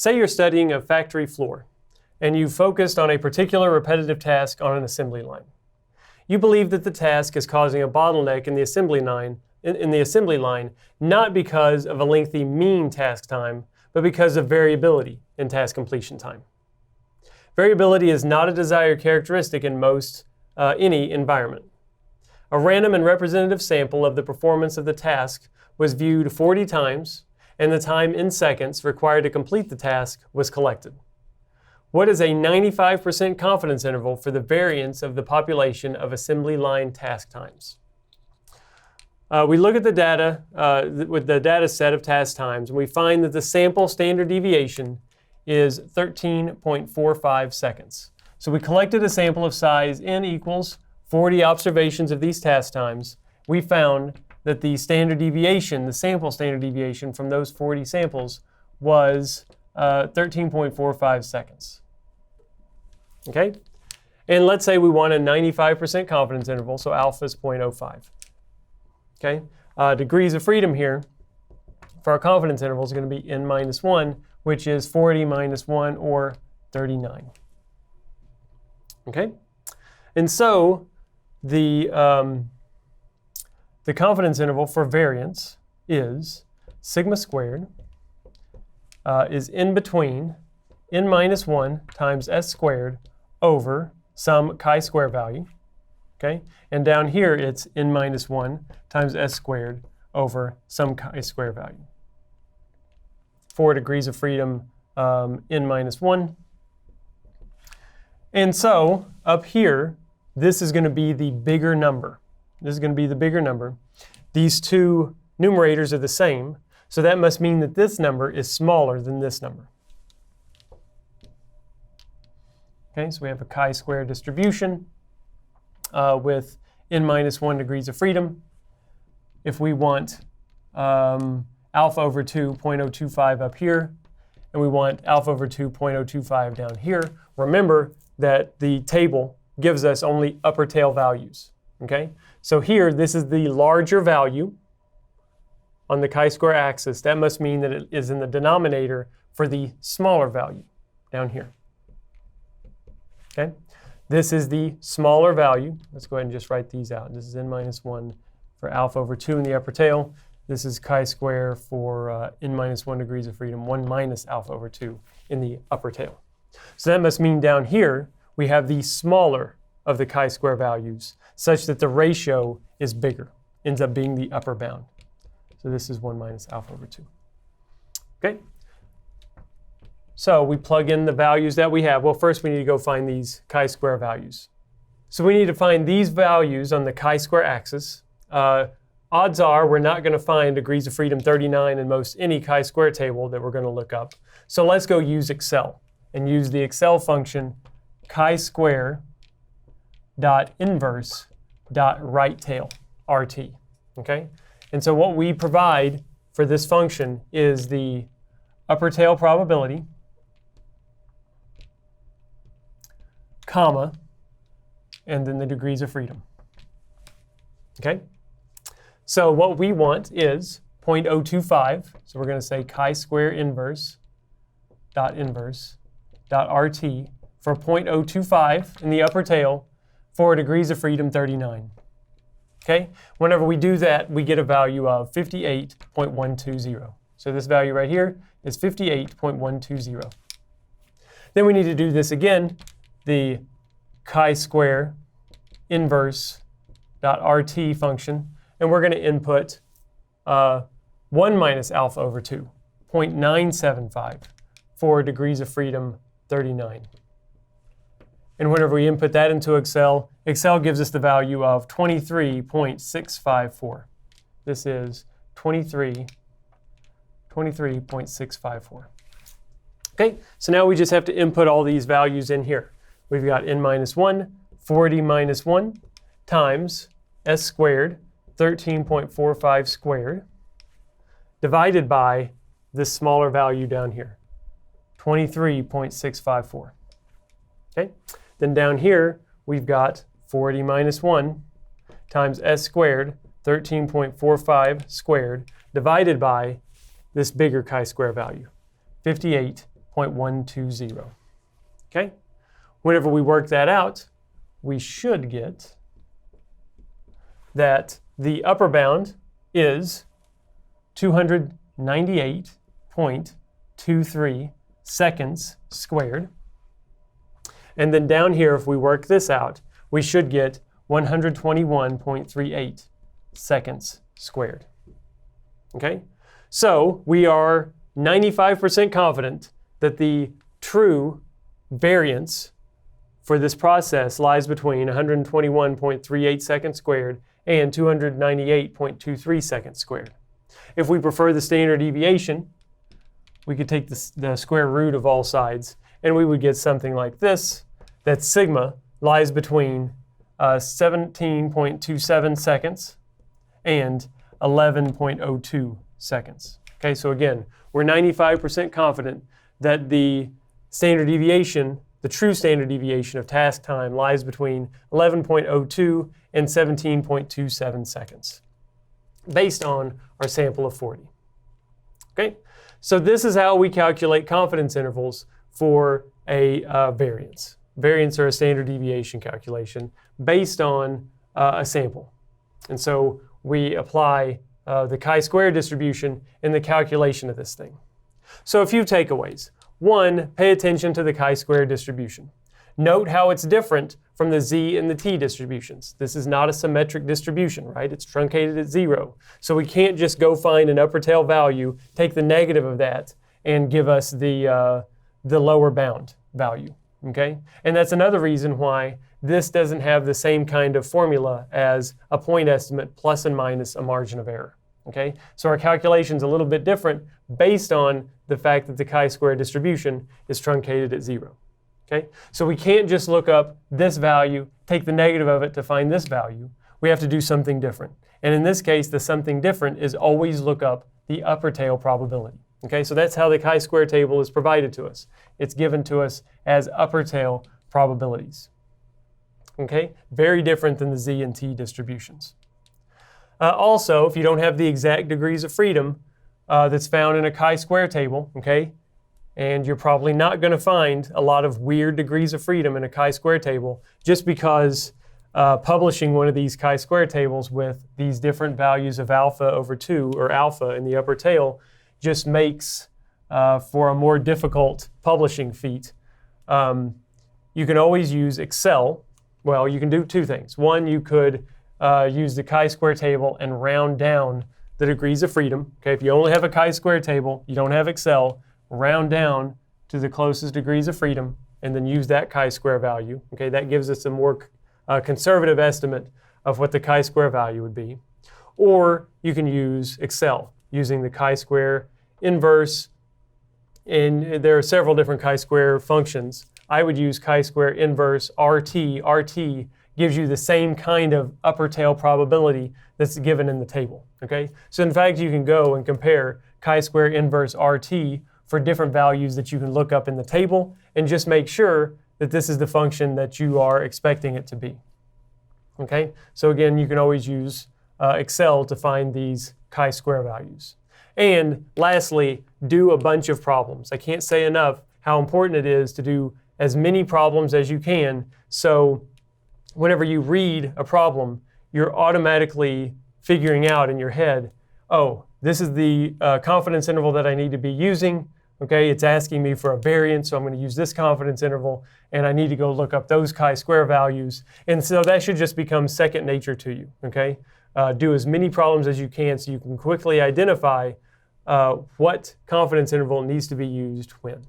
Say you're studying a factory floor, and you focused on a particular repetitive task on an assembly line. You believe that the task is causing a bottleneck in the assembly line, not because of a lengthy mean task time, but because of variability in task completion time. Variability is not a desired characteristic in any environment. A random and representative sample of the performance of the task was viewed 40 times, and the time in seconds required to complete the task was collected. What is a 95% confidence interval for the variance of the population of assembly line task times? We look at the data with the data set of task times, and we find that the sample standard deviation is 13.45 seconds. So we collected a sample of size n equals 40 observations of these task times. We found that the standard deviation, the sample standard deviation from those 40 samples was 13.45 seconds. Okay? And let's say we want a 95% confidence interval, so alpha is 0.05. Okay? Degrees of freedom here for our confidence interval is going to be n minus 1, which is 40 minus 1, or 39. Okay? And so the confidence interval for variance is sigma squared is in between n minus 1 times s squared over some chi-square value. Okay? And down here, it's n minus 1 times s squared over some chi-square value. 4 degrees of freedom, n minus 1. And so up here, this is going to be the bigger number. This is going to be the bigger number. These two numerators are the same, so that must mean that this number is smaller than this number. Okay, so we have a chi-square distribution with n minus 1 degrees of freedom. If we want alpha over 2, 0.025 up here, and we want alpha over 2, 0.025 down here, remember that the table gives us only upper tail values. Okay? So here, this is the larger value on the chi-square axis. That must mean that it is in the denominator for the smaller value down here. Okay? This is the smaller value. Let's go ahead and just write these out. This is n minus 1 for alpha over 2 in the upper tail. This is chi-square for n minus 1 degrees of freedom, 1 minus alpha over 2 in the upper tail. So that must mean down here, we have the smaller of the chi-square values, such that the ratio is bigger, ends up being the upper bound. So this is 1 minus alpha over 2. Okay? So we plug in the values that we have. Well, first we need to go find these chi-square values. So we need to find these values on the chi-square axis. Odds are we're not going to find degrees of freedom 39 in most any chi-square table that we're going to look up. So let's go use Excel and use the Excel function chi-square dot inverse dot right tail, RT. Okay? And so what we provide for this function is the upper tail probability, comma, and then the degrees of freedom. Okay? So what we want is 0.025. So we're going to say chi-square inverse dot RT for 0.025 in the upper tail for degrees of freedom 39. Okay? Whenever we do that, we get a value of 58.120. So this value right here is 58.120. Then we need to do this again, the chi-square inverse dot RT function, and we're going to input 1 minus alpha over 2, 0.975 for degrees of freedom 39. And whenever we input that into Excel, Excel gives us the value of 23.654. This is 23.654. Okay, so now we just have to input all these values in here. We've got n minus 1, 40 minus 1, times s squared, 13.45 squared, divided by this smaller value down here, 23.654. Okay? Then down here, we've got 40 minus 1 times s squared, 13.45 squared, divided by this bigger chi-square value, 58 0.120. Okay? Whenever we work that out, we should get that the upper bound is 298.23 seconds squared. And then down here, if we work this out, we should get 121.38 seconds squared. Okay? So we are 95% confident that the true variance for this process lies between 121.38 seconds squared and 298.23 seconds squared. If we prefer the standard deviation, we could take the square root of all sides, and we would get something like this, that sigma lies between 17.27 seconds and 11.02 seconds. Okay, so again, we're 95% confident that the standard deviation, the true standard deviation of task time, lies between 11.02 and 17.27 seconds, based on our sample of 40. Okay, so this is how we calculate confidence intervals for a variance. Variance or a standard deviation calculation based on a sample. And so we apply the chi-square distribution in the calculation of this thing. So a few takeaways. One, pay attention to the chi-square distribution. Note how it's different from the z and the t distributions. This is not a symmetric distribution, right? It's truncated at 0. So we can't just go find an upper tail value, take the negative of that, and give us the lower bound value, okay? And that's another reason why this doesn't have the same kind of formula as a point estimate plus and minus a margin of error, okay? So our calculation's a little bit different based on the fact that the chi-square distribution is truncated at 0. Okay? So we can't just look up this value, take the negative of it to find this value. We have to do something different. And in this case, the something different is always look up the upper tail probability. Okay? So that's how the chi-square table is provided to us. It's given to us as upper tail probabilities. Okay? Very different than the z and t distributions. Also, if you don't have the exact degrees of freedom that's found in a chi-square table, okay? And you're probably not going to find a lot of weird degrees of freedom in a chi-square table just because publishing one of these chi-square tables with these different values of alpha over 2, or alpha in the upper tail, just makes for a more difficult publishing feat. You can always use Excel. Well, you can do two things. One, you could use the chi-square table and round down the degrees of freedom. Okay, if you only have a chi-square table, you don't have Excel, round down to the closest degrees of freedom, and then use that chi-square value. Okay, that gives us a more conservative estimate of what the chi-square value would be. Or you can use Excel using the chi-square inverse, and there are several different chi-square functions. I would use chi-square inverse RT. RT gives you the same kind of upper tail probability that's given in the table. Okay, so in fact, you can go and compare chi-square inverse RT for different values that you can look up in the table and just make sure that this is the function that you are expecting it to be. Okay, so again, you can always use Excel to find these chi-square values. And lastly, do a bunch of problems. I can't say enough how important it is to do as many problems as you can, so whenever you read a problem, you're automatically figuring out in your head, oh, this is the confidence interval that I need to be using. Okay, it's asking me for a variance, so I'm going to use this confidence interval, and I need to go look up those chi-square values. And so that should just become second nature to you. Okay, do as many problems as you can so you can quickly identify what confidence interval needs to be used when.